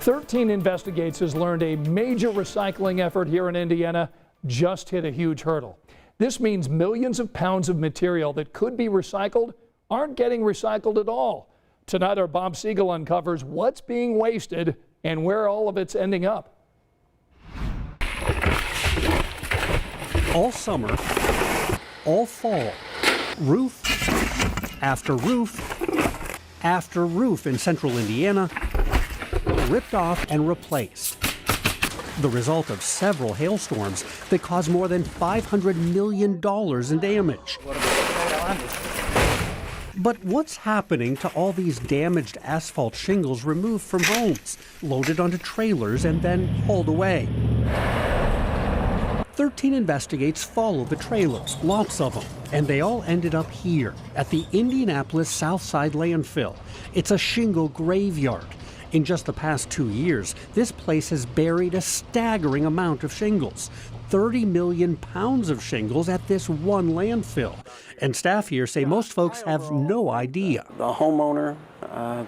13 Investigates has learned a major recycling effort here in Indiana just hit a huge hurdle. This means millions of pounds of material that could be recycled aren't getting recycled at all. Tonight, our Bob Siegel uncovers what's being wasted and where all of it's ending up. All summer, all fall, roof after roof after roof in central Indiana ripped off and replaced. The result of several hailstorms that caused more than $500 million in damage. But what's happening to all these damaged asphalt shingles removed from homes, loaded onto trailers, and then hauled away? 13 Investigates followed the trailers, lots of them, and they all ended up here at the Indianapolis Southside landfill. It's a shingle graveyard. In just the past 2 years, this place has buried a staggering amount of shingles. 30 million pounds of shingles at this one landfill. And staff here say most folks have no idea. The homeowner,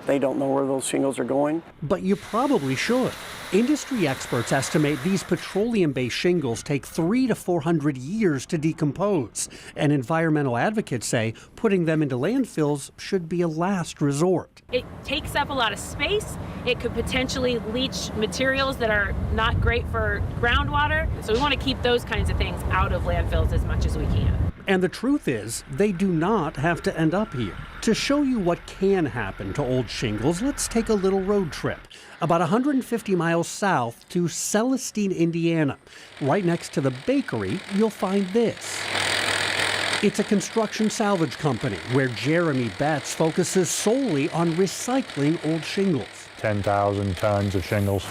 they don't know where those shingles are going. But you probably should. Industry experts estimate these petroleum-based shingles take 300 to 400 years to decompose. And environmental advocates say putting them into landfills should be a last resort. It takes up a lot of space. It could potentially leach materials that are not great for groundwater. So we want to keep those kinds of things out of landfills as much as we can. And the truth is, they do not have to end up here. To show you what can happen to old shingles, let's take a little road trip. About 150 miles south to Celestine, Indiana. Right next to the bakery, you'll find this. It's a construction salvage company where Jeremy Betts focuses solely on recycling old shingles. 10,000 tons of shingles.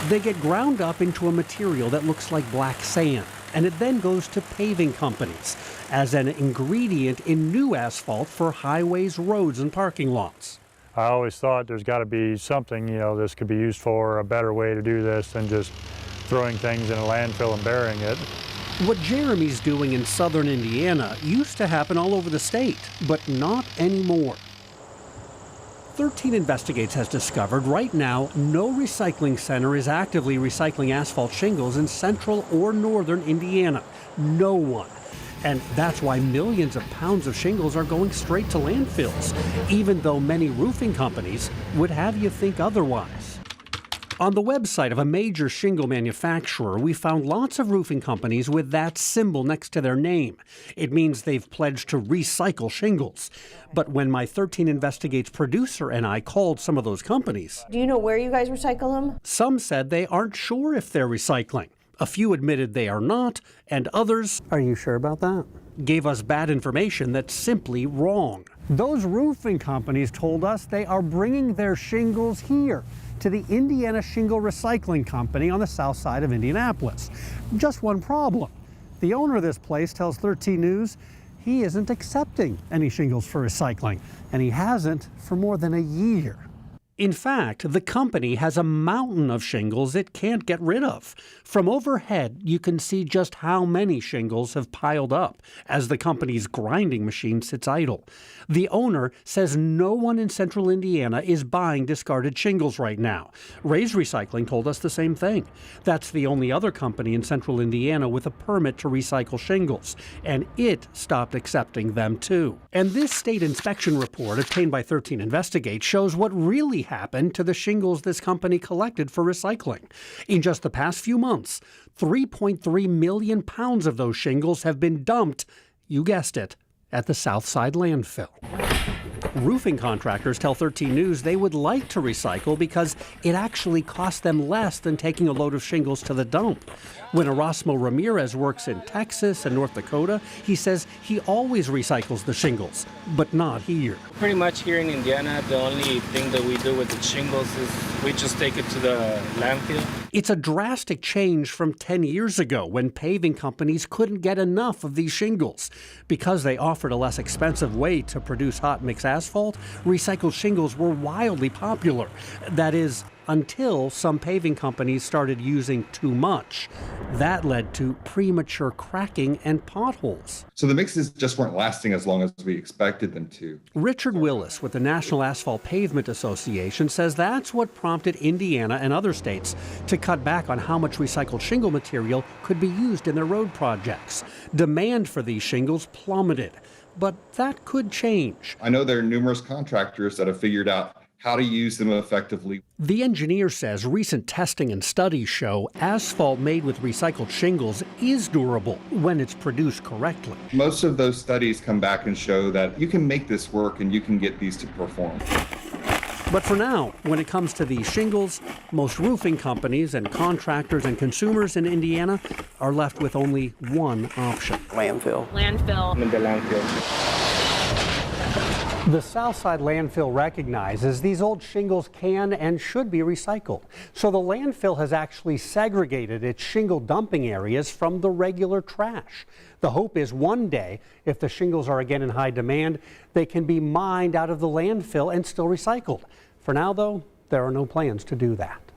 They get ground up into a material that looks like black sand, and it then goes to paving companies as an ingredient in new asphalt for highways, roads, and parking lots. I always thought there's got to be something, this could be used for, a better way to do this than just throwing things in a landfill and burying it. What Jeremy's doing in southern Indiana used to happen all over the state, but not anymore. 13 Investigates has discovered right now no recycling center is actively recycling asphalt shingles in central or northern Indiana. No one. And that's why millions of pounds of shingles are going straight to landfills, even though many roofing companies would have you think otherwise. On the website of a major shingle manufacturer, we found lots of roofing companies with that symbol next to their name. It means they've pledged to recycle shingles. But when my 13 Investigates producer and I called some of those companies... Do you know where you guys recycle them? Some said they aren't sure if they're recycling. A few admitted they are not, and others... Are you sure about that? Gave us bad information that's simply wrong. Those roofing companies told us they are bringing their shingles here to the Indiana Shingle Recycling Company on the south side of Indianapolis. Just one problem. The owner of this place tells 13 News he isn't accepting any shingles for recycling, and he hasn't for more than a year. In fact, the company has a mountain of shingles it can't get rid of. From overhead, you can see just how many shingles have piled up as the company's grinding machine sits idle. The owner says no one in central Indiana is buying discarded shingles right now. Ray's Recycling told us the same thing. That's the only other company in central Indiana with a permit to recycle shingles, and it stopped accepting them too. And this state inspection report obtained by 13 Investigates shows what really happened to the shingles this company collected for recycling. In just the past few months, 3.3 million pounds of those shingles have been dumped, you guessed it, at the Southside landfill. Roofing contractors tell 13 News they would like to recycle because it actually costs them less than taking a load of shingles to the dump. When Erasmo Ramirez works in Texas and North Dakota, he says he always recycles the shingles, but not here. Pretty much here in Indiana, the only thing that we do with the shingles is we just take it to the landfill. It's a drastic change from 10 years ago when paving companies couldn't get enough of these shingles. Because they offered a less expensive way to produce hot mix asphalt, recycled shingles were wildly popular. That is, until some paving companies started using too much. That led to premature cracking and potholes. So the mixes just weren't lasting as long as we expected them to. Richard Willis with the National Asphalt Pavement Association says that's what prompted Indiana and other states to cut back on how much recycled shingle material could be used in their road projects. Demand for these shingles plummeted, but that could change. I know there are numerous contractors that have figured out how to use them effectively. The engineer says recent testing and studies show asphalt made with recycled shingles is durable when it's produced correctly. Most of those studies come back and show that you can make this work and you can get these to perform. But for now, when it comes to these shingles, most roofing companies and contractors and consumers in Indiana are left with only one option. Landfill. Landfill. In the landfill. The Southside landfill recognizes these old shingles can and should be recycled. So the landfill has actually segregated its shingle dumping areas from the regular trash. The hope is one day, if the shingles are again in high demand, they can be mined out of the landfill and still recycled. For now, though, there are no plans to do that.